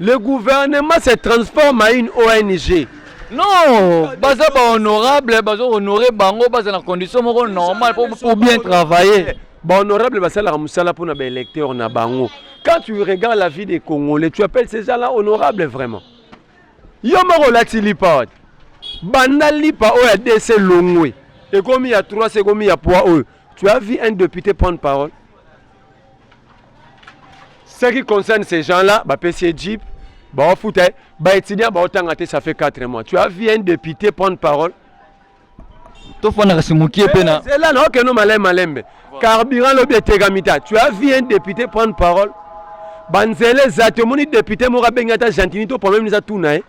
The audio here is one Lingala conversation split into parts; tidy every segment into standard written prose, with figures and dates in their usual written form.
Le gouvernement se transforme en une ONG. Non, baza ba honorable, baza honoré bango, baza na condition moko normale pour bien travailler. Ba honorable baza la musala pour na ba électeur na bango. Quand tu regardes la vie des Congolais, tu appelles ces gens-là honorables vraiment. Yo moko lati lipa. Banda lipa o ya DC longwe. Et comme il y a 3 secondes, il y a poids eux. Tu as vu un député prendre parole? Ce qui concerne ces gens-là, bah PC Jeep, bah foot, bah étudiant, bah autant ça fait 4 mois. Tu as vu un député prendre parole? C'est là non que nous malembe. Carburant le bétégamita. Tu as vu un député prendre parole? Banzele zatemoni député mora bengata gentilito pour même les atuna.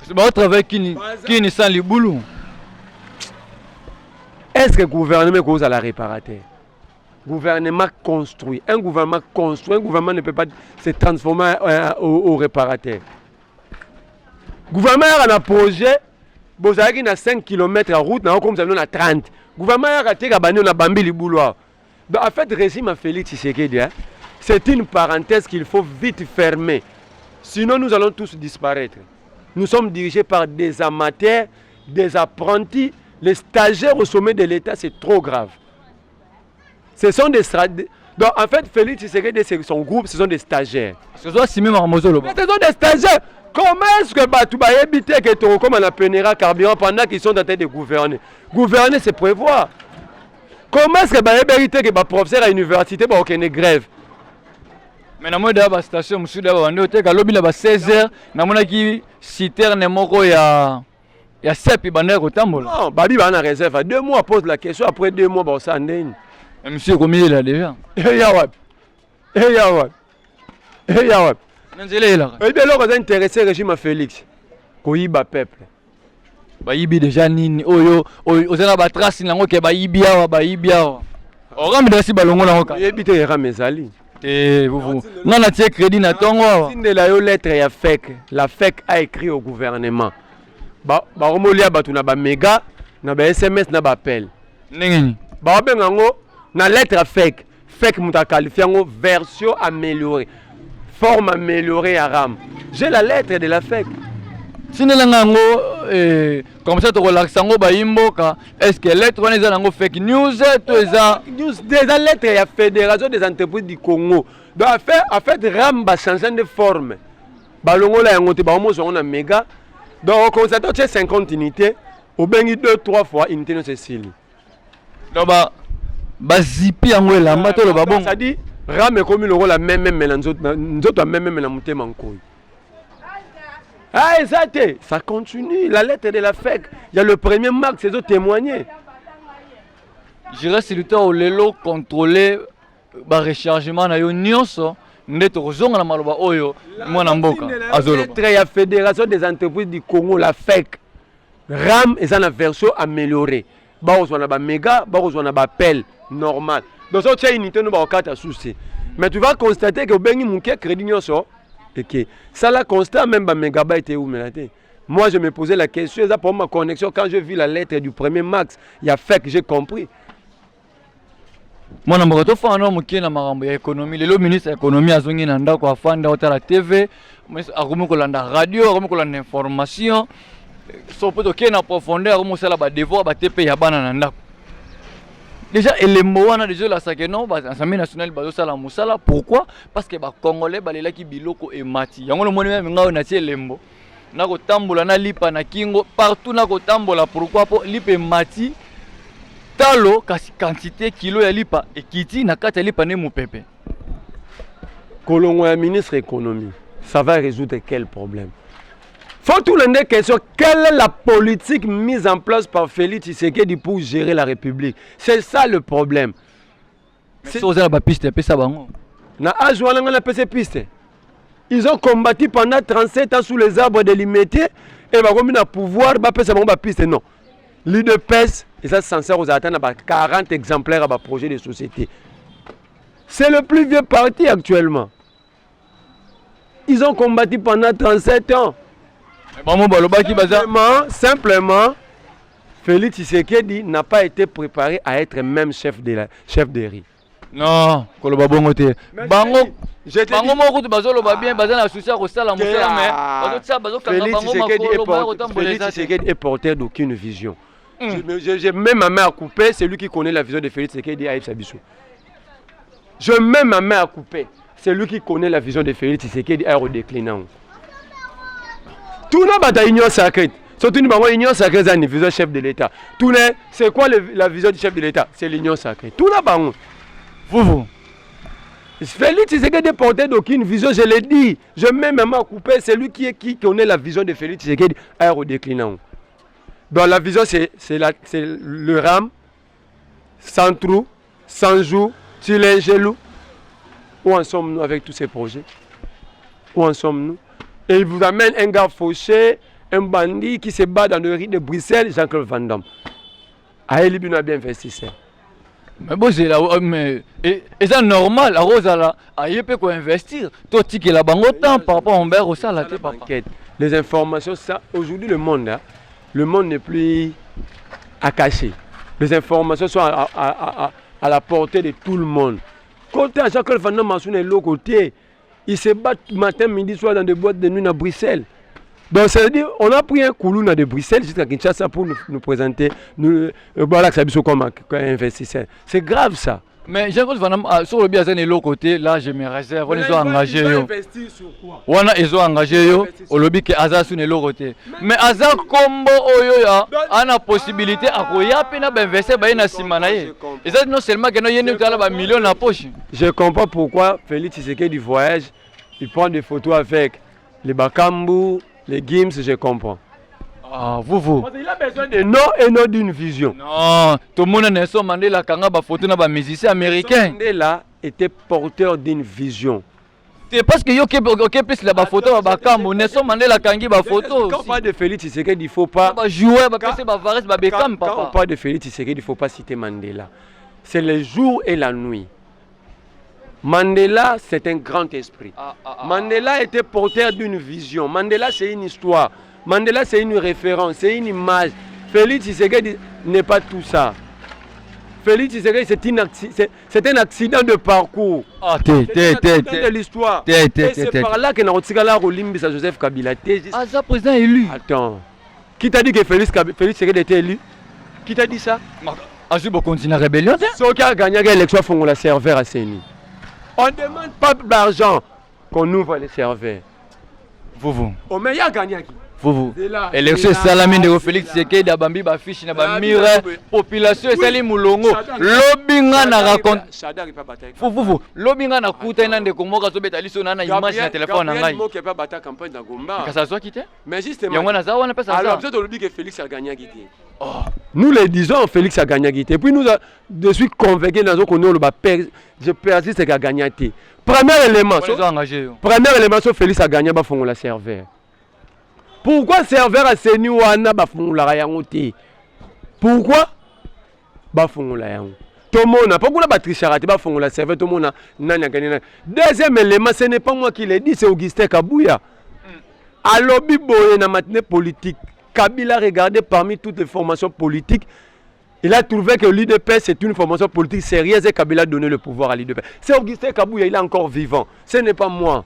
C'est pas travail qui ni sans les boulot. Est-ce que le gouvernement cause à la réparateur? Gouvernement construit. Un gouvernement construit. Un gouvernement ne peut pas se transformer au réparateur. Gouvernement a un projet. Vous avez 5 km à route, comme vous avez 30. Gouvernement a un bambi le boulot. Donc en fait, le régime a Félix Tshisekedi, c'est une parenthèse qu'il faut vite fermer. Sinon, nous allons tous disparaître. Nous sommes dirigés par des amateurs, des apprentis. Les stagiaires au sommet de l'État, c'est trop grave. Ce sont des stagiaires. Donc en fait, Félix Tshisekedi et son groupe, ce sont des stagiaires. Ce sont des stagiaires. Comment est-ce que Batouba évite que tu comme on a pénéra carburant pendant qu'ils sont en train de gouverner? Gouverner, c'est prévoir. Comment est-ce que tu évite que les professeurs à l'université ont une grève? Mais dans la station, je suis d'abord en hôtel, à 16h, dans la citerne moko ya sepi bandera kotambola. Non, babi ba na réserve. 2 mois pose la question, après 2 mois ba ça ndeni. Monsieur combien il a déjà? Yawap. Nanzele là. Et bien là on a intéressé régime à Félix. Koyiba peuple. Ba yibi déjà nini oyo ozana ba trace nango ke ba yibi awa. Orambe dasi balongo nango ka. Yebite yera mezali. Vous non na tie crédit na tongo. Sinde la yo lettre ya FEC. La FEC a écrit au gouvernement. Ba romolia batuna ba méga na ba SMS na ba appel. Ndengeni. Ba bengango na lettre FEC. FEC muta qualifié en version améliorée. Forme améliorée à RAM. J'ai la lettre de la FEC. Si nous avons comme ça, tu relaxes, est-ce que lettre on est dans fake news? Des lettres, il y a Fédération des entreprises du Congo. Donc, en fait, RAM va changer de forme. Balongo la yangote, on a méga. Donc, on constate que c'est 50 unités. Au bengi 2-3 fois, unité de Cécile. Donc, zipi yango la mato le babon. Ça dit, RAM est comme le rôle la même nous autres même la montée manquée. Ah, ça continue. La lettre de la FEC. Il y a le premier marque, c'est eux témoigner. Je reste le temps où les lots contrôlés, le rechargement, il y a une nyonso. Nous avons la maloba oyo. Moi, namboka. La lettre, il y a la Fédération des entreprises du Congo, la FEC. RAM est en version améliorée. On a un méga, on a un appel normal. Donc, ça, tu as une unité, nous avons 4 soucis. Mais tu vas constater que vous avez un crédit nyonso. Okay. Ça là constat même mégabyte où moi je me posais la question ça pour ma connexion quand je vis la lettre du premier max il y a fait que j'ai compris. Moi na mboto fa no mukina marambo ya économie le ministre ya économie azongi na ndako afanda otala TV akomi kolanda radio akomi kolanda information so poto kena profondeur akomi sala ba devoir ba TP ya bana na ndako. Déjà, et les mots, on a déjà la sakénon, l'Assemblée nationale, la moussala. Pourquoi? Parce que les Congolais, les qui biloko et mati. Il y a un monument, on a tiré les mots. Nako tambola, na lipa, na kingo, partout nako tambola. Pourquoi? Pour lipa et mati. Talo, quantité, kilo ya lipa et kiti, na kata lipa ne mou pepe. Kolongo ya ministre économie, ça va résoudre quel problème? Faut tout le monde question, quelle est la politique mise en place par Félix Tshisekedi pour gérer la République? C'est ça le problème. Ils ont combattu pendant 37 ans sous les arbres de l'immédiat et ils ont pouvoir piste. Non. L'UDPS, et ça c'est censé attendre 40 exemplaires à projet de société. C'est le plus vieux parti actuellement. Ils ont combattu pendant 37 ans. Simplement, Félix Tshisekedi n'a pas été préparé à être même chef de riz. Non, koloba bongo te. Mais Bango je te bango dis- moko to bazoloba bien bazana na souci ko sala musala mais Ah, bazo bazo kanga Félix bango Tshisekedi est makolo ba porteur- kotambola Félix ça. Tshisekedi est porteur d'aucune vision. J'ai même ma main à couper, c'est lui qui connaît la vision de Félix Tshisekedi à Aïb Sabissou. Je mets ma main à couper, c'est lui qui connaît la vision de Félix Tshisekedi à redéclinant. Tout le monde a une union sacrée. Surtout une union sacrée, c'est une vision chef de l'État. C'est quoi la vision du chef de l'État? C'est l'union sacrée. Tout le monde. Vous. Félix Tshisekedi est porteur d'aucune vision, je l'ai dit. Je mets ma main à couper, c'est lui qui connaît la vision de Félix Tshisekedi à redéclinant. Donc la vision, c'est le RAM, sans trou, sans jour, sur l'ingélou. Où en sommes-nous avec tous ces projets? Où en sommes-nous? Et il vous amène un gars fauché, un bandit qui se bat dans le riz de Bruxelles, Jean-Claude Van Damme. Ah, il a bien investi ça. Mais bon, c'est là, mais et c'est normal, la rose là, aïe peut quoi investir. Toi, tu qui la bango temps par rapport à un berre au ça là, t'es pas. Les informations, ça, aujourd'hui le monde, hein, le monde n'est plus à cacher. Les informations sont à la portée de tout le monde. Côté à Jean-Claude Van Damme, de l'autre côté, ils se battent matin, midi, soir dans des boîtes de nuit à Bruxelles. Donc ça veut dire on a pris un couloir de Bruxelles jusqu'à Kinshasa pour nous présenter voilà que ça comme investisseur. C'est grave ça. Mais Jean-Claude Van Damme sur le bien de l'autre côté, là je me réserve, on est engagé yo. Investir sur quoi? On a ils ont engagé yo au lobby que Aza sur l'autre côté. Mais Aza combo oyo ya a la possibilité à koya pena ba investir ba na simana ye. Et ça non seulement que no yene tala ba millions na poche. Je comprends pourquoi Félix Tshisekedi du voyage, il prend des photos avec les Bakambu, les Gims, je comprends. Ah, vous. Il a besoin de nom et non d'une vision. Non, tout le monde Nelson Mandela kanga ba photo na ba musicien américain. Mandela était porteur d'une vision. C'est parce que yo ke plus la ba photo ba kambo Nelson Mandela kangi ba photo. Quand on parle de Félix Tshisekedi, il ne faut pas... Ba jouer ba passer ba Vares ba Beckham Quand on papa. parle de Félix Tshisekedi, il ne faut pas citer Mandela. C'est le jour et la nuit. Mandela, c'est un grand esprit. Mandela était porteur d'une vision. Mandela, c'est une histoire. Mandela, c'est une référence, c'est une image. Félix Tshisekedi n'est pas tout ça. Félix Tshisekedi, c'est un accident de parcours. Ah, C'est un accident de l'histoire. Et c'est par là que Narotikala Rolimbisa Joseph Kabila. Ah, ça président élu. Attends. Qui t'a dit que Félix Tshisekedi était élu? Qui t'a dit ça? Azubo continue la rébellion. Ceux qui ont gagné l'élection font la serveur à Séni. On ne demande pas d'argent qu'on ouvre les serveurs. Vous. Au meilleur gagnant qui? Vous. Élection salamine de Félix Tshisekedi abambi ba fiche na ba mire population esali mulongo. Lobinga na raconte. Vous. Lobinga na kuta na ndeko moka so beta liso na image na téléphone na ngai. Qui pas battre campagne dans Gomba. Ka ça soit quitté? Mais justement. Yango na za wana pesa ça. Alors, peut-être que Félix a gagné Guité. Nous les disons, Félix a gagné Guité. Et puis nous, je suis convaincu dans qu'on a le je persiste qu'il a gagné. Premier élément, sur Félix a gagné, il la serveur. Pourquoi serveur a séni wana bafungula yango te? Pourquoi? Bafungula yango. Tout le monde, pourquoi la batterie charité bafungula serveur tout le monde nanya gagné. Deuxième élément, ce n'est pas moi qui l'ai dit, c'est Augustin Kabouya. À lobby boye na matinée politique, Kabila a regardé parmi toutes les formations politiques. Il a trouvé que l'UDPS c'est une formation politique sérieuse et Kabila a donné le pouvoir à l'UDPS. C'est Augustin Kabouya, il est encore vivant. Ce n'est pas moi.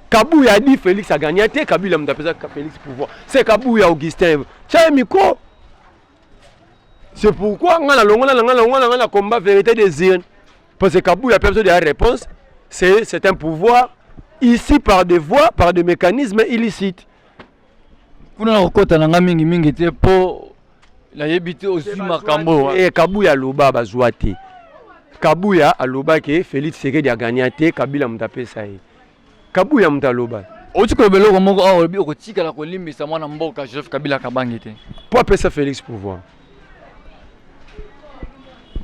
Kabouya a dit Félix a gagné, Kabila m'a appelé Félix pouvoir. C'est Kabouya Augustin. Tiens, Miko. C'est pourquoi on a combat vérité des urnes. Parce que Kabouya a besoin de la réponse. C'est un pouvoir ici par des voies, par des mécanismes illicites. Vous n'avez pas mingi te po la yebite aussi makambo. Et Kabouya loba bazouate. Kabouya a loba que Félix Tshisekedi a gagné, Kabila m'a appelé ça. Kabouya mtaloba. Oti ko beloko moko a olobi okotika la kolimbisa mwana mboka Joseph Kabila kabangi te. Pour appeler ça Félix pouvoir.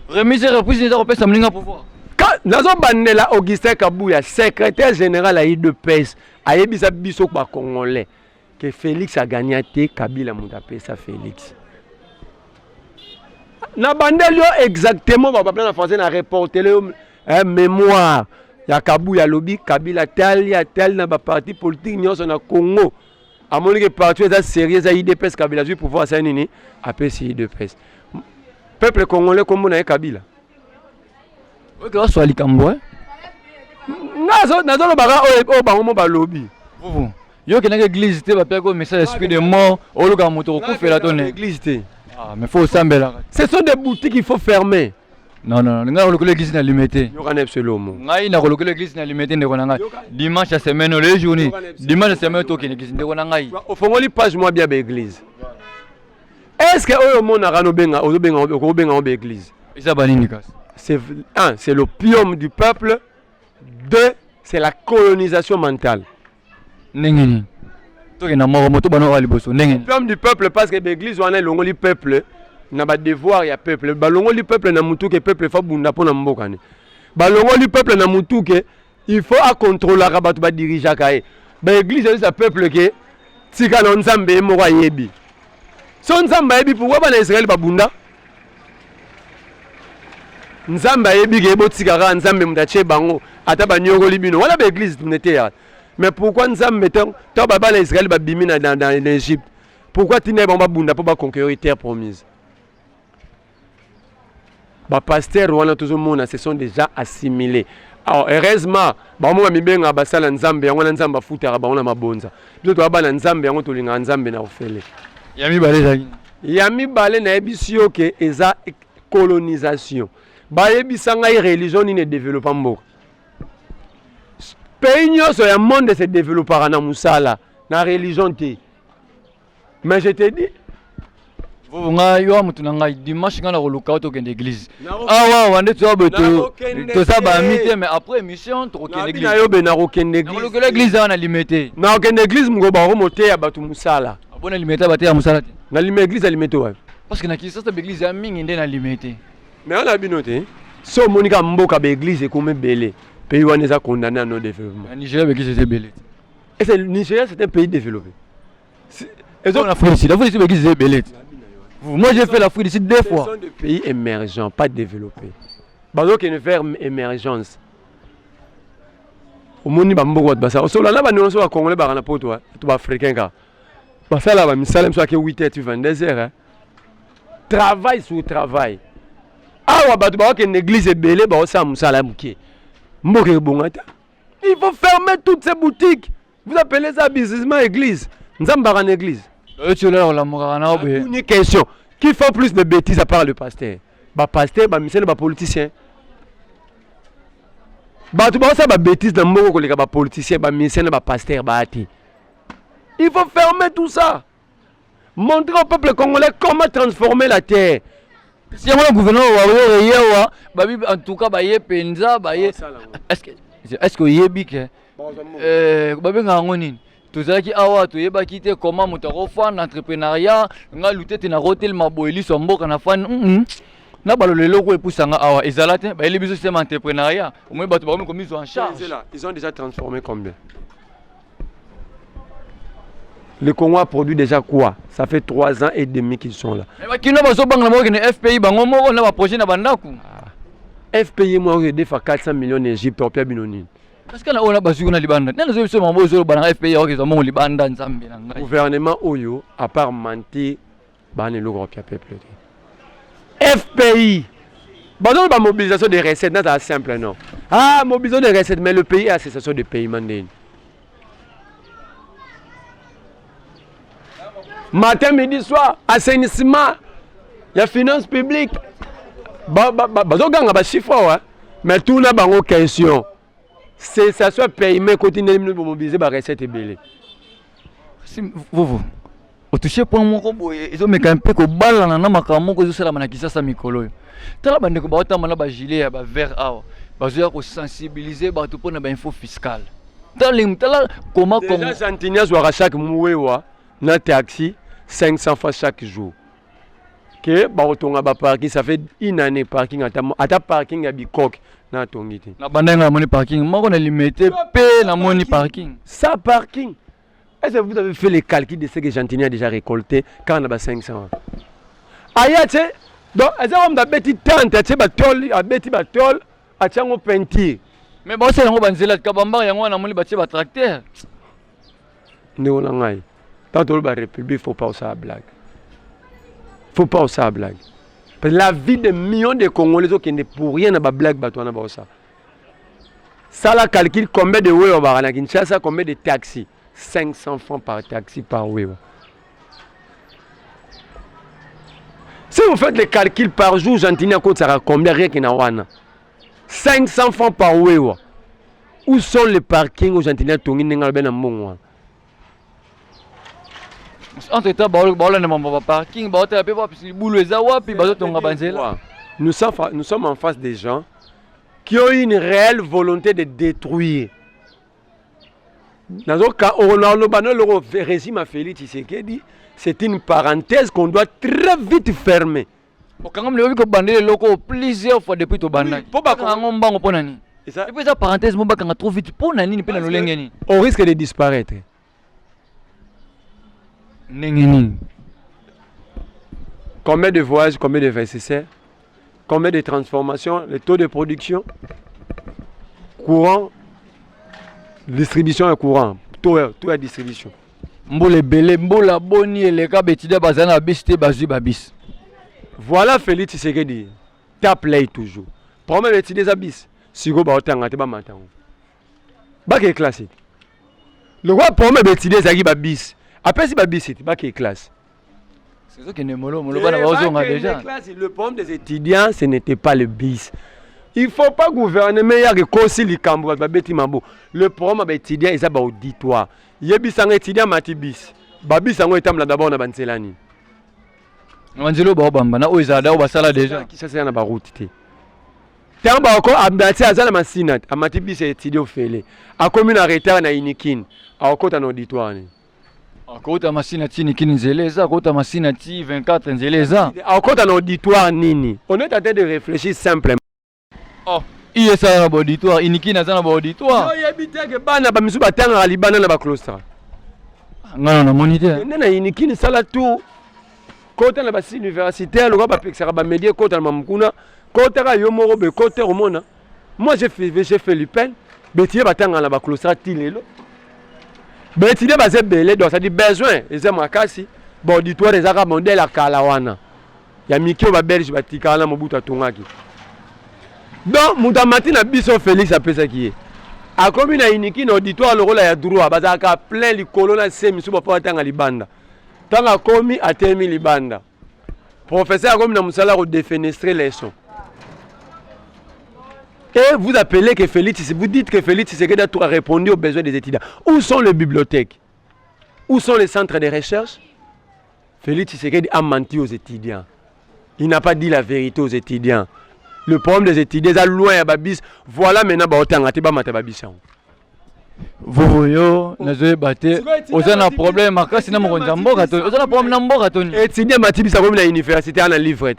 Remise et reprise des européens ça mlinga pouvoir. Nazo bandela Augustin Kabouya, secrétaire général à IDPS, a yebisa biso ba congolais que Félix a gagné, Kabila m'a appelé ça Félix. Na bandelo exactement ba plan en français na reporter le mémoire. Ya Kabouya lobby Kabila tel na ba parti politique nyonso na Congo. A moni que parti est sérieux à IDPS Kabila du pouvoir ça nini appelé IDPS. Peuple congolais comme on a Kabila. Ok, on soit likambo. Nazo le bara o bango ba lobby. Vous. Yo qui n'a église te ba peko message esprit de mort, o lo ka moto ko fait la tonne. Église te. Ah, mais faut sambela. Ce sont des boutiques qu'il faut fermer. Non, nga ko l'église na limité. Yo kana absolument. Ngai na ko l'église na limité ndeko na ngai. Dimanche à semaine les journées. Dimanche à semaine to ki l'église ndeko na ngai. Au fongoli page moi bien ba église. Est-ce que oyo mona rano benga o benga ba église? Isa banini kas. C'est l'opium du peuple. Deux, c'est la colonisation mentale. Nengeni. To ki na moko moto bano ali boso nengeni. L'opium du peuple parce que l'église wana longoli peuple. Na ba devoir ya peuple balongoli peuple na mutu ke peuple fa bunda pona mboka ne balongoli peuple na mutu ke il faut à contrôler ka batu ba diriger ka e ba église c'est peuple ke tika na nzambe mo kwa yebi so nzambe yebi pourquoi ba na Israël ba bunda nzambe yebi ke bo tika ka nzambe mutache bango ata ba nyogoli bino wala ba église tunete ya mais pourquoi nzambe to ba na Israël ba bimi na dans l'Égypte pourquoi tine ba bunda pour ba conquérir terre promise. Les pasteurs se sont déjà assimilés. Alors, heureusement, les gens qui sont Nzambe, ils sont futa ba ona mabonza. Biso to ba na Nzambe yango to linga Nzambe na ofele. Yami balé zaki. Yami balé na ebisio ke eza colonisation. Ba yebisa ngai religion ni ne développe mboka. Pays nyonso ya monde se développera na musala, na religion te. Mais je te dis vous nga yo mutu na ngai dimanche nga na ko luka to kende église. Ah wa wande to beto to ça ba mité mais après mission to kende église. Na yo be na ko kende église. Na ko l'église na limité. Na kende église ngo ba ko moté ya batu musala. Abona limité ba te ya musala te. Na limité église a limité wa. Parce que na kisa ta église ya mingi ndé na limité. Mais on a binoté. So monika mboka be église ko me belé. Pays wana eza condamné à non développement. Nigeria be église c'est belé. Et c'est Nigeria c'est un pays développé. Et donc la France be église c'est belé. Moi j'ai fait l'Afrique d'ici 2 fois. Ce sont des pays émergents, pas développés. Bazo qui ne fait émergence. Au monde bambo de basa. Au sol là ba so congolais ba na poto to africain ka. Basa là ba misalem so ke 8h tu 22h. Travail sur travail. Ah wa ba to ba ke l'église belé ba o sa musala muké. Mboke bongata. Il faut fermer toutes ces boutiques. Vous appelez ça businessman église. Nzamba ran église. Une question. Qui fait plus de bêtises à part le pasteur? Bah pasteur, bah monsieur, bah politicien. Bah tout ça bah bêtises dans mon collègue bah politicien, bah monsieur, bah pasteur, bah ati. Il faut fermer tout ça. Montrer au peuple congolais comment transformer la terre. Si on a un gouvernement en tout cas bah yé penza bah yé. Est-ce que yé bique? Bah ben ngoni. Tozaki awa to yeba kite comment mutako fan entrepreneuriat nga lutte na hotel maboeli so mboka na fan na balolelo ko epusanga awa ezalate ba eli biso système entrepreneuriat au moins bato ba comme mise en charge. Ils ont déjà transformé combien? Le Congo a produit déjà quoi? Ça fait 3 ans et demi qu'ils sont là. Mais kino baso bang na mo ke FPI bango moko na ba projet na bandaku. FPI moi j'ai fait 400 millions d'Égypte au Binoni. Parce que là on a basu na libanda. Nana zo biso mambo zo bana FPI o ke zo mo libanda nzambe na ngai. Gouvernement oyo à part mentir bana le gros peuple. FPI. Bon la mobilisation des recettes n'est simple non. Ah mobilisation des recettes mais le pays a cessation de paiement d'ine. Matin midi soir assainissement il y a finances publiques. Bazo ganga ba chiffre mais tout na bango question. C'est ça soit paiement continuer de mobiliser ba recette belé. Si vous au toucher point moko boye ezo meka un peu ko bala na makambo ko zo sala manakisa sa mikolo. Tala bande ko ba otama na ba gilet ya ba vert awa. Bazo ya ko sensibiliser ba to pona ba info fiscale. Tala comment déjà Santinias wa chaque mouewa na taxi 500 fois chaque jour. Que ba otonga ba parking ça fait une année parking ata parking ya bikok. Na tongiti. Na bandanga moni parking, moko na limité pe na moni parking. Ça parking. Est-ce que vous avez fait les calculs de ce que Gentini a déjà récolté quand on a 500? Ayate donc est-ce qu'on a bêti tante tu batol a bêti batol a tiango peinture. Mais bon c'est ngo banzela kabamba yango na moni bati ba tracteur. Ne on ngai. Tant que la République faut pas ça blague. Faut pas ça blague. La vie de millions de Congolais qui ne pour rien à blague batouana bossa. Ça la calcule combien de Wewa barana Kinshasa, combien de taxis? 500 francs par taxi par Wewa. Si vous faites les calculs par jour, Jantinia Côte ça combien rien qu'il y a 500 francs par Wewa. Où sont les parkings où Jantinia Tongi n'engal ben amongwa? Entre temps, parking, nous sommes en face des gens qui ont une réelle volonté de détruire. C'est une parenthèse qu'on doit très vite fermer. Plusieurs fois depuis tout on risque de disparaître. Combien de voyages, combien de investisseurs, combien de transformations, le taux de production, courant, distribution et courant, tout est distribution. Voilà Félix Tshisekedi. Tape l'œil toujours. Premier métier des abysses. Si vous avez un peu de temps, vous avez classé. Le roi premier métier des abysses. Après, si vous avez une classe. C'est ça qui est déjà. Le problème des étudiants, ce n'était pas le bis. Il ne faut pas gouverner, mais il y a des cambo. Le problème des étudiants, c'est l'auditoire. Il y a des étudiants qui ont bis. Babis a été d'abord dans Banselani. Angelo Bobamba, na oizada obasala déjà. Qui ça c'est na baroute. Tamba ko abdati azala masinat, amati bis étudiant ofele. A commune arrêter na inikin, a okota na auditoire ni. Akota masina tini kinzeleza, akota masina ti 24 nzeleza. Akota na auditoire nini? On est en train de réfléchir simplement. Oh, il est ça na auditoire, inikina za na auditoire. Yo yebite ke bana ba misu batanga libana na ba closter. Ngana na moniteur. Nena inikini sala tout. Kota na ba universitaire, le ba pexera ba médier kota na mamkuna, kota ka yo moro be kota romona. Moi j'ai fait l'UPEN, betie batanga na ba closter tilelo. Ben tu dis basé belé donc ça dit besoin les amis akasi bon auditoire les arabes modèle à kalawana ya mikio ba belge batika na mobuta tongaki donc mutamati na biso Félix apesa qui est a commune na iniki na auditoire le rôle ya droit bazaka plein likolo na semi so ba tanga libanda tanga komi atemi libanda professeur comme na musala ko défenestrer les sons. Et vous appelez que Félix, vous dites que Félix Tshisekedi a répondu aux besoins des étudiants. Où sont les bibliothèques? Où sont les centres de recherche? Félix Tshisekedi a menti aux étudiants. Il n'a pas dit la vérité aux étudiants. Le problème des étudiants, c'est loin à Babis. Voilà maintenant, vous voyez, nous battu. Vous avez un problème, c'est un problème. Vous avez un problème. Étudiants, c'est comme l'université, on a livré.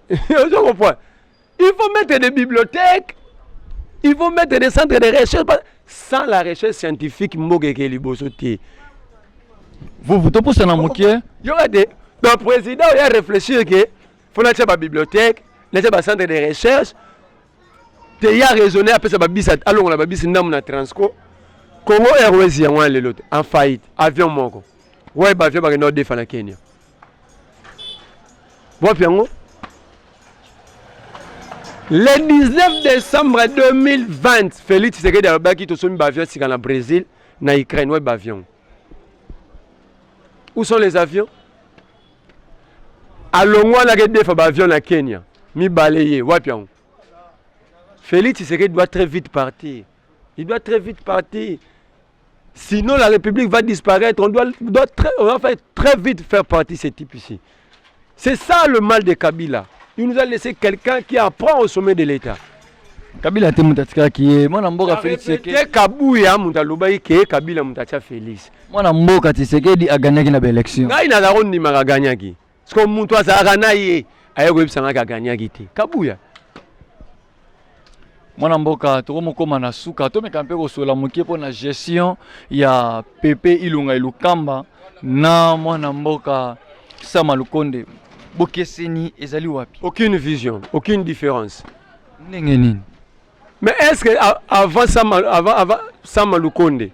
Vous comprenez? Il faut mettre des bibliothèques, il faut mettre des centres de recherche. Sans la recherche scientifique, vous te poussez dans mon pied. Il y aura des. Le président a réfléchi qu'il faut mettre des bibliothèques, des centres de recherche. Il a raisonné après ça. Alors, on a dit que Transco, Congo Airways, en faillite, avion Mongo. Ouais, avion va nous défendre la Kenya. Bon, Piango. Le 19 décembre 2020, Félix Tshisekedi a dit que son avion est au Brésil, na Ukraine, ouais, avion. Où sont les avions? À Longwa, la guerre de avion na Kenya, mi balayé, ouais, pion. Félix Tshisekedi doit très vite partir. Il doit très vite partir. Sinon, la République va disparaître. On va très vite faire partie de ce type ici. C'est ça le mal de Kabila. Il nous a laissé quelqu'un qui apprend au sommet de l'État. Kabila te mutatika qui est moi namboka Félix Tshisekedi. Kabuya mutalobai ke Kabila mutacha Félix. Moi namboka Tshisekedi a gagné na élection. Ngai na zaro ni maka ganyaki. Parce que muntu azaka na ye ayo kwebisanga ka ganyaki te. Kabuya. Moi namboka to mokoma na suka to mekampe ko sola mokie po na gestion ya PP Ilunga Ilukamba na moi namboka Sama Lukonde. Bokeseni ezali wapi? Aucune vision, aucune différence. Nengeni. Mais est-ce que avant Sama Lukonde,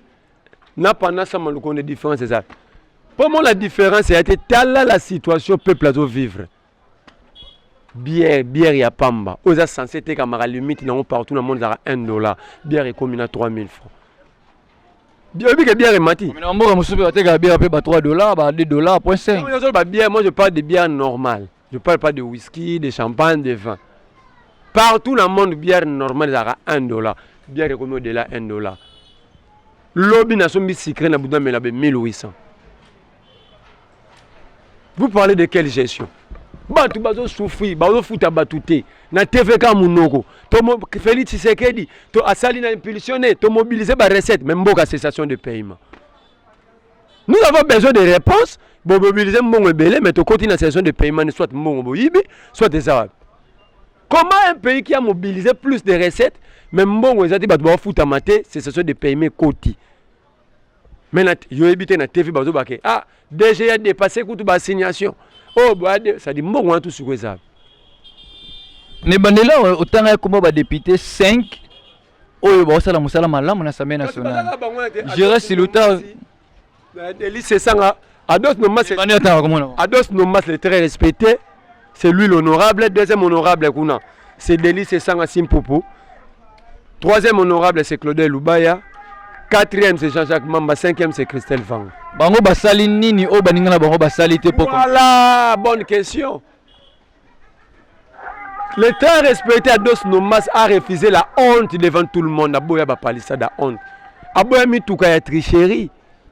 n'a pas Sama Lukonde différence c'est ça? Pour moi la différence a été telle la situation peuple a vivre. bière ya pamba. Oza censé te kamara limite na partout dans le monde à $1. Bière est comme 3000 francs. Bière est mati. Mais on bière bière $3, $2.5. Bière, moi je parle de bière normale. Je parle pas de whisky, de champagne, de vin. Partout dans le monde, bière normale est à $1. Bière est comme au-delà $1. Lobby na sombi sucré na boudan mais 1800. Vous parlez de quelle gestion? Batu bazo souffrir, bazo futa batouté. Na TVK Mounoko. Félix Tshisekedi, to asali na impulsionné, to mobiliser ba recette, même boka cessation de paiement. Nous avons besoin de réponses. Bon mobiliser mbongo belé, mais to continue la cessation de paiement, soit mbongo boyibi, soit des arabes. Comment un pays qui a mobilisé plus de recettes, même mbongo ezati batu ba futa maté, cessation de paiement koti. Mais yo habité na TV bazo baké. Ah, DG a dépassé toute ba assignation. Oh, ça dit bon, on a tout sur ça. Ne bandela autant comme ba député 5 oyo ba sala musala malamu na Assemblée nationale. Je reste longtemps. Delis c'est ça. Ados Nomas le très respecté. C'est lui l'honorable, deuxième honorable kuna. C'est Delis c'est ça Simpopo. Troisième honorable c'est Claudel Lubaya. Quatrième c'est Jean-Jacques Mamba, cinquième c'est Christelle Fang. Bango basali nini o baninga na bango basali te poko. Voilà, bonne question. Le très respecté Ados Nomas a refusé la honte devant tout le monde. Aboya ba palissa da honte. Aboya mi tuka ya tricherie.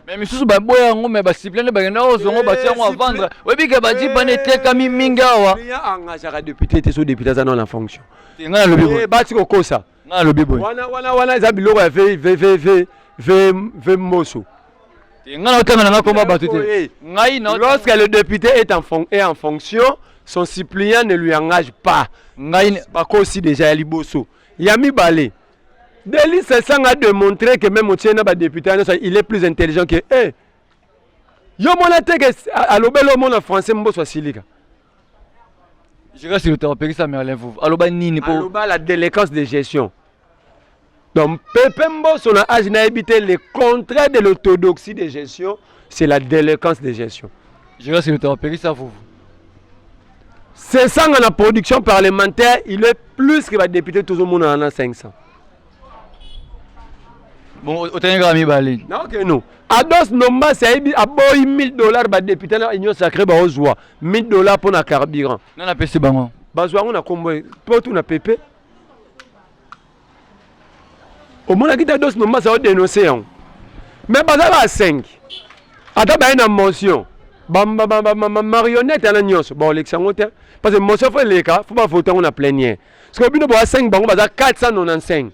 Mais misusu ba boya ngo me basiplane ba ngena ozongo ba tia ngo vendre. Webi ke ba di bane te kami minga wa. Il y a engagé député te so député za dans la fonction. Ngana lobi boy. Ba ti ko kosa. Ngana lobi boy. Wana za biloko ya ve moso. Lorsque le député est en fonction, son suppléant ne lui engage pas. Pas aussi déjà Liboso. Yami Balé. Delis a démontré que même au député, il est plus intelligent que eux. Yo monate que à l'obel au monde français mboso silika. Je reste sur le terrain, ça me relève. Aloba nini pour Aloba la délinquance de gestion. Donc, Pepembo, son âge n'a évité le contraire de l'orthodoxie de gestion, c'est la délinquance de gestion. Je reste le terrain, ça vous. C'est ça dans la production parlementaire, il est plus que va député tout le monde en a 500. Bon, autant que Rami Bali. Non, que non. Ados Nomba, c'est $1,000 par député dans l'Union sacrée, $1,000 pour le carburant. Non, on a payé bango. Bazwa, on a combien? Pour tout, on a pépé. Au moins, il y a des moments où on dénoncer. Mais il y a 5. Il y a une motion. Marionnette à la nuit. Bon, l'élection, parce que motion, il ne faut pas voter, on a plénière. Parce que il y a 5, il y a 495.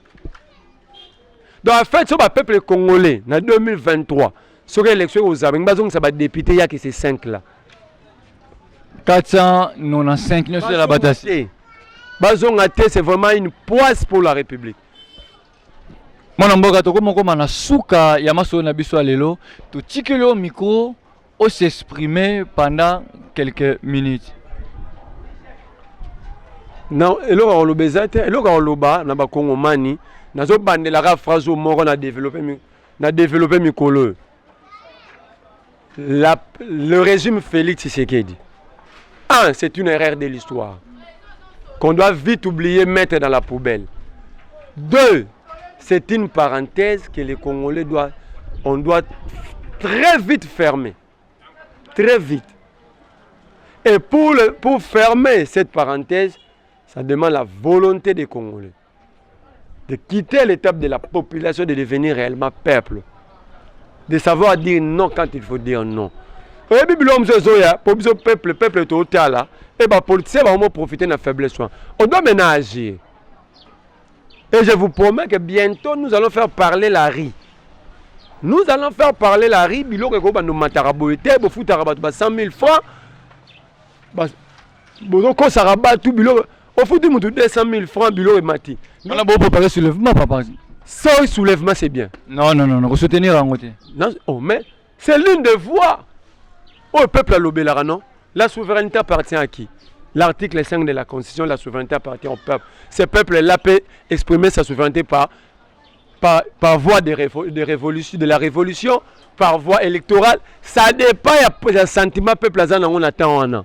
Donc, en fait, sur le peuple congolais, en 2023, sur l'élection aux Américains, il y a des députés, il y a que ces 5 là. 495, c'est la bataille. C'est vraiment une poisse pour la République. Mwana mboka tokoma na suka ya maso na biso lelo to tikelo micro o s'exprimer pendant quelques minutes. Non, eloko olobezate, eloko oloba na ba kongomani nazo bandela ka phrase moko na développer mikolo. Le régime Félix Tshisekedi. Un, c'est une erreur de l'histoire qu'on doit vite oublier, mettre dans la poubelle. Deux, c'est une parenthèse que les Congolais doit très vite fermer. Très vite. Et pour fermer cette parenthèse, ça demande la volonté des Congolais. De quitter l'étape de la population, de devenir réellement peuple. De savoir dire non quand il faut dire non. Et puis, pour le peuple total, et les politiciens vont profiter de la faiblesse. On doit maintenant agir. Et je vous promets que bientôt nous allons faire parler la riz. Nous allons faire parler la riz. Bilo que nous mataraboité, bo foutarabat 100 000 francs. Bo ko saraba tout bilo. Au fout de 200 000 francs bilo et mati. On a beau préparer soulèvement papa. Sans soulèvement c'est bien. Non, soutenir en côté. Non, oh mais c'est l'une des voies. Oh le peuple a l'obélara non. La souveraineté appartient à qui? L'article 5 de la Constitution, la souveraineté appartient au peuple. Ce peuple-là peut exprimer sa souveraineté par voie de la révolution, par voie électorale. Ça dépend, il y a un sentiment peuple on attend un an.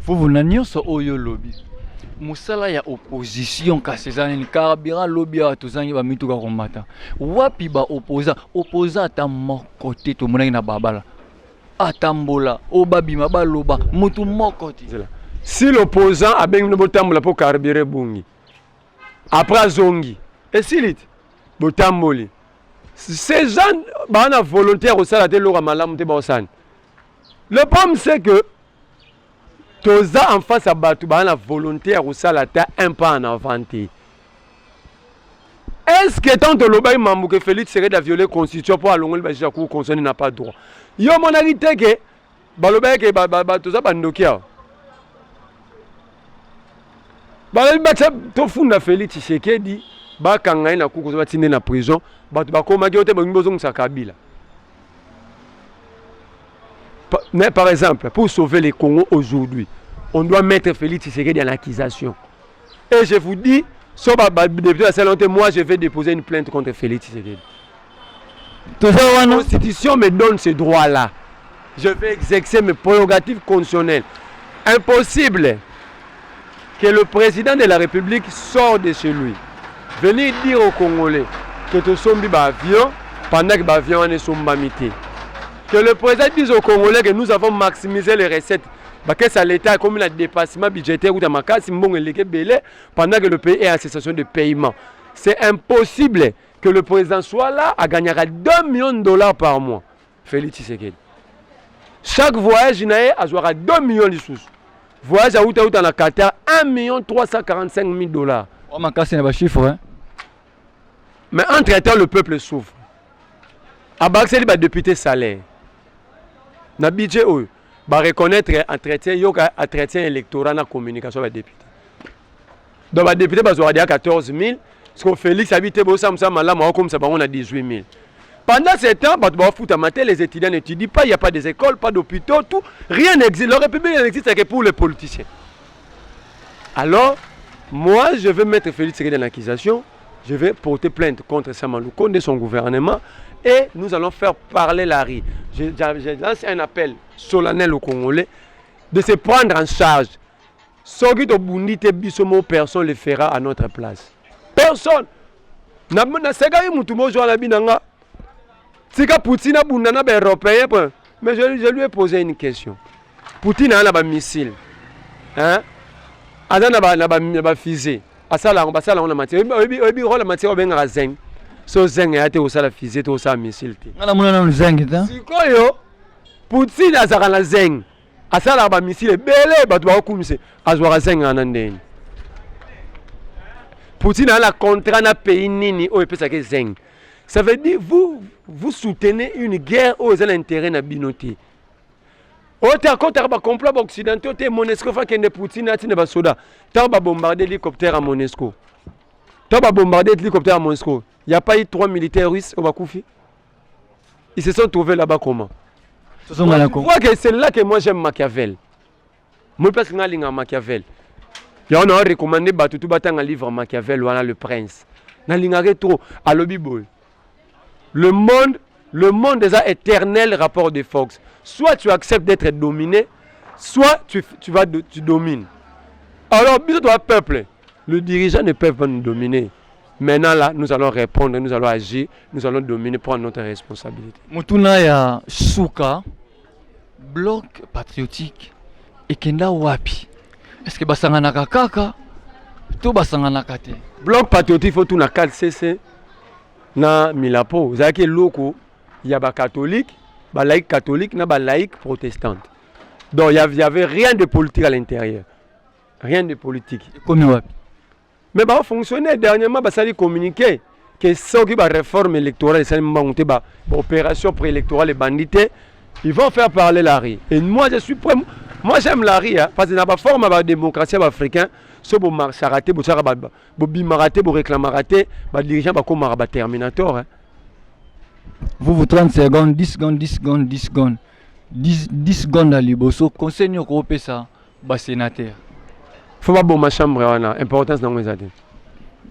Vous n'avez pas oyo lobby. Musala ya opposition kasezani ni carburant lobby ya tozangi ba mituka komata. Wapi ba opposant ata moko te to monaki na babala. Atambola obabima baloba mutu moko te. Si l'opposant a bien botambola pour carburer bungi. Après zongi. Et si lit botamboli. Ces gens bana volontaire au sala de l'ora malamu te baosani. Le problème c'est que Toza en face à Batu, la volontaire ou ça la terre un pas en avant. Est-ce que tant que l'obéi mamou que Félix serait de violer la constitution pour allonger le bâtiment qu'on consomme n'a pas droit. Yo mon avis que balobé que Toza bandokia. Balobé to funda Félix Tshisekedi ba kangai na kuko ba tinde na prison ba koma gyote ba ngibozong sa Kabila. Mais par exemple, pour sauver les Congos aujourd'hui, on doit mettre Félix Tshisekedi en accusation. Et je vous dis, moi je vais déposer une plainte contre Félix Tshisekedi. La Constitution me donne ce droit-là. Je vais exercer mes prérogatives constitutionnelles. Impossible que le président de la République sorte de chez lui. Venir dire aux Congolais que tu sommes avion pendant que l'avion est sombamité. Que le président dise aux Congolais que nous avons maximisé les recettes. Que ça l'État comme un dépassement budgétaire ou dans ma case, pendant que le pays est en cessation de paiement. C'est impossible que le président soit là à gagner 2 millions de dollars par mois. Félix Tshisekedi. Chaque voyage, il a 2 millions de sous. Voyage à Outa dans la Qatar, 1 345 000 dollars. On m'a cassé les chiffres. Hein? Mais entre-temps, le peuple souffre. À Baxel, il député salaire. Na budget va reconnaître entretien électoral dans la communication avec les députés. Donc les députés va avoir 14 000, parce que Félix habite comme ça on a 18 000. Pendant ce temps, les étudiants n'étudient pas, il n'y a pas des écoles, pas d'hôpitaux, tout, rien n'existe. La République n'existe que pour les politiciens. Alors, moi je vais mettre Félix dans l'accusation, je vais porter plainte contre Samalou, contre son gouvernement. Et nous allons faire parler la rue. Je lance un appel solennel aux Congolais de se prendre en charge. Sogi to bundite bisomo, personne ne le fera à notre place. Personne. Na segari mutumo jo la binanga. Sika Poutine a bundana ba européen. Mais je lui ai posé une question. Poutine a un missile. Hein? Azana ba fusée. Asala on a matière. Obi la matière benga zeng. So zeng a été au sala fusée au sala missile. Ngala muna na zeng ta. Sikoyo Poutine azaka na zeng. Asala ba missile belé batu ba okumise azwa zeng anandeni. Poutine a la contrat na pays nini o epesa ke zeng. Ça veut dire vous soutenez une guerre aux intérêts na binoté. Ota kota ba complot occidentaux te Monesco fa kende Poutine atine ba soda. Ta ba bombarder l'hélicoptère à Monesco. Ta ba bombarder l'hélicoptère à Monesco. Il n'y a pas eu 3 militaires russes au Bakoufi. Ils se sont trouvés là-bas comment? Je crois que c'est là que moi j'aime Machiavel. Moi parce que je Machiavel. Il y a recommandé Batutu Batang un livre Machiavel, voilà le prince. Je trop à l'Obiboy. Le monde déjà éternel rapport de force. Soit tu acceptes d'être dominé, soit tu domines. Alors, le peuple, le dirigeant ne peut pas nous dominer. Maintenant là, nous allons répondre, nous allons agir, nous allons dominer, prendre notre responsabilité. Mutuna ya Souka, bloc patriotique, et kenda wapi? Est-ce que basangana kaka? To basangana kate? Bloc patriotique, il faut tout na 4 CC na Milapo. Vous savez que loko, il y a des catholiques, des laïcs catholiques, des laïcs protestantes. Donc il n'y avait rien de politique à l'intérieur. Rien de politique. Comment wapi? Mais bah fonctionner dernièrement ça a communiqué que ceux qui va réforme électorale ça monter bah opération préélectorale et bandité ils vont faire parler la rue. Et moi je suis prêt, moi j'aime la rue hein, parce que dans la forme de démocratie africaine ce beau marché raté beau ça beau bimaraté beau réclamaraté bah dirigeant bah comme bah terminator hein. Vous 30 secondes 10 secondes à liboso conseil européen ça bah sénateur. Faut pas bon ma chambre là importance dans mes adhérents.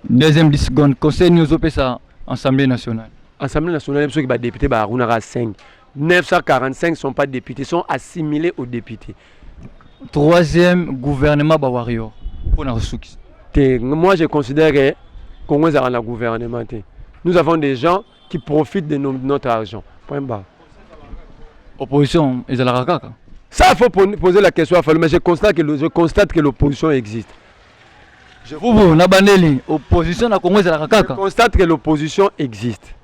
Deuxième 10 secondes conseil nous opérer ça Assemblée nationale. Assemblée nationale ceux qui va député bah on aura 5. 945 sont pas députés, sont assimilés aux députés. troisième gouvernement Bawario pour la ressource. Moi, je considère que Congo est dans le gouvernement. Nous avons des gens qui profitent de notre argent. Point barre. Opposition, ils ont la caca. Ça, il faut poser la question à Fallou, mais je constate que l'opposition existe. Vous, Nabaneli, opposition na Congo, ils ont la caca. Je constate que l'opposition existe.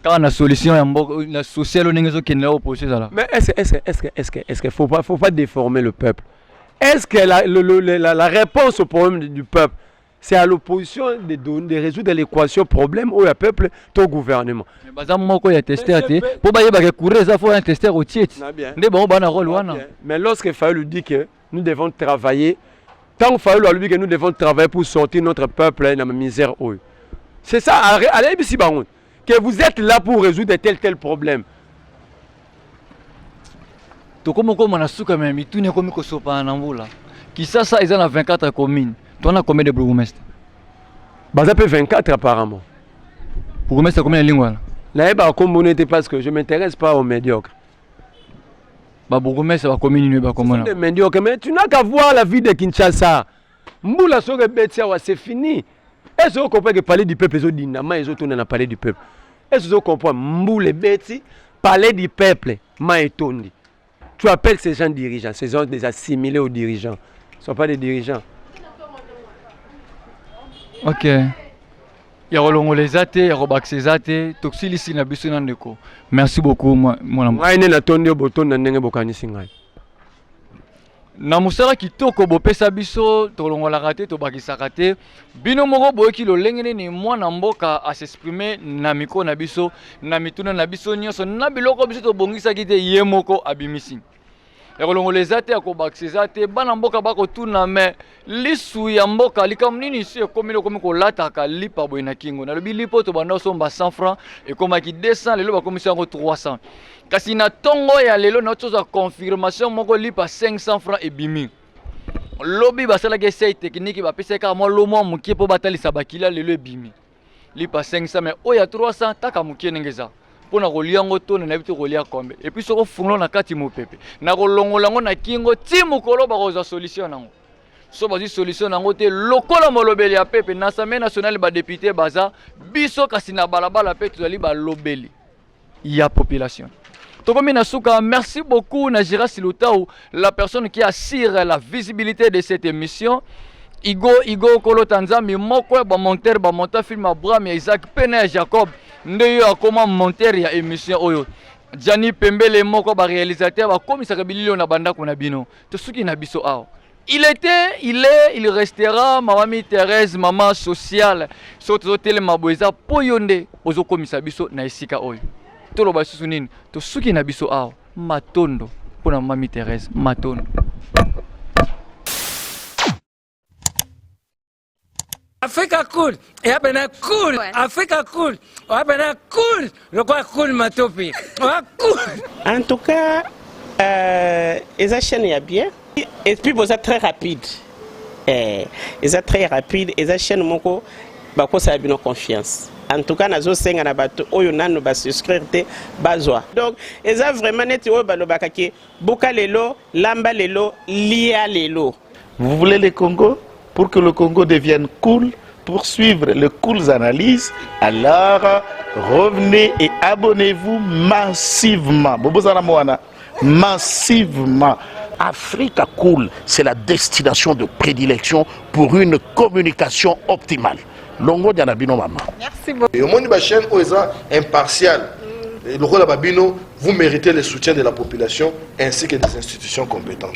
Quand la solution est la sociale, on est qui n'est opposition. Mais est-ce qu'il faut pas déformer le peuple? Est-ce que la réponse au problème du peuple, c'est à l'opposition de résoudre l'équation problème où il y a peuple, ton gouvernement? Mais lorsque Fayou dit que nous devons travailler, tant Fayou lui dit que nous devons travailler pour sortir notre peuple de la misère. C'est ça, allez ici, que vous êtes là pour résoudre tel problème. Qui ça, ils ont 24 communes. Tu as combien de bourgmestres? Ça peut 24 apparemment. Bourgmestre, combien de lignes? Là, parce que je ne m'intéresse pas aux médiocres. Bourgmestre, la commune, c'est médiocre, mais tu n'as qu'à voir la vie de Kinshasa. Mboula c'est fini. Est-ce que vous comprenez que parler du peuple, ils ont tourné à parler du peuple? Est-ce que vous comprenez Mboula Beti, parler du peuple, Maïtondi? Tu appelles ces gens dirigeants, ces gens des assimilés aux dirigeants. Ce ne sont pas des dirigeants. Ok. Il y a les athées, il y a les athées, toxilisi na biso na ndeko. Merci beaucoup mon amour. Moi ine na tondi boton na ndenge bokanisi ngai. Na musala kitoko bopesa biso tolongola raté to bakisa raté. Bino moko boyeki lolengene ni mwana mboka a s'exprimer na miko na biso, na mituna na biso nyonso na biloko biso to bongisa kite ye moko abimisi. Les athées à bana mboka bako tuna me lisu ya mboka likam nini si comme ko lataka lipa boyina kingo na lobi lipo to banda somba 100 francs et comme ki 200 lelo ba komisi yango 300 kasi na tongo ya lelo na toza confirmation moko lipa 500 francs et bimi lobi basala ke say technique ba pesa ka mo lomo mukie po batalisa bakila lelo e bimi lipa 500 mais oya 300 taka mukie ngeza pona koliango to na bitu kolia kombe et puis soko fungo na kati mopepe na kolongolango na kingo ti mukolo ba koza solution nango so bazi solution nango te lokola molobeli ya pepe na Assemblée nationale ba député baza biso kasi na balabala pe tozali ba lobeli ya population. Tokomi na suka, merci beaucoup na Gira Silutao, la personne qui assure la visibilité de cette émission. Igo Kolo Tanzami moko ba monteur film Abraham Isaac Pene Jacob ndeyo akoma monteur ya émission oyo Jani Pembele moko ba réalisateur ba komisa kabililo na banda kuna bino to suki na biso awo il restera mamami Thérèse maman sociale soto tele maboeza poyonde ozo komisa biso na esika oyo to lo ba susu nini to suki na biso awo matondo pona mamami Thérèse matondo. Africa cool, et après cool, Africa cool, après cool, le quoi cool matopi, cool. En tout cas, les chaînes y a bien, et puis vous êtes très rapide, ils sont très rapide, les chaînes moko, bako ça a bien confiance. En tout cas, nazo senga na bato oyo nanu ba souscrire te bazwa. Donc, ils ont vraiment net oyo balo bakaki, buka lelo, lamba lelo, lia lelo. Vous voulez le Congo? Pour que le Congo devienne cool, pour suivre les cool analyses, alors revenez et abonnez-vous massivement. Massivement. Africa Cool, c'est la destination de prédilection pour une communication optimale. Longo Dianabino Mama. Merci beaucoup. Et au monde de la chaîne, impartial. Et le rôle de Babino, vous méritez le soutien de la population ainsi que des institutions compétentes.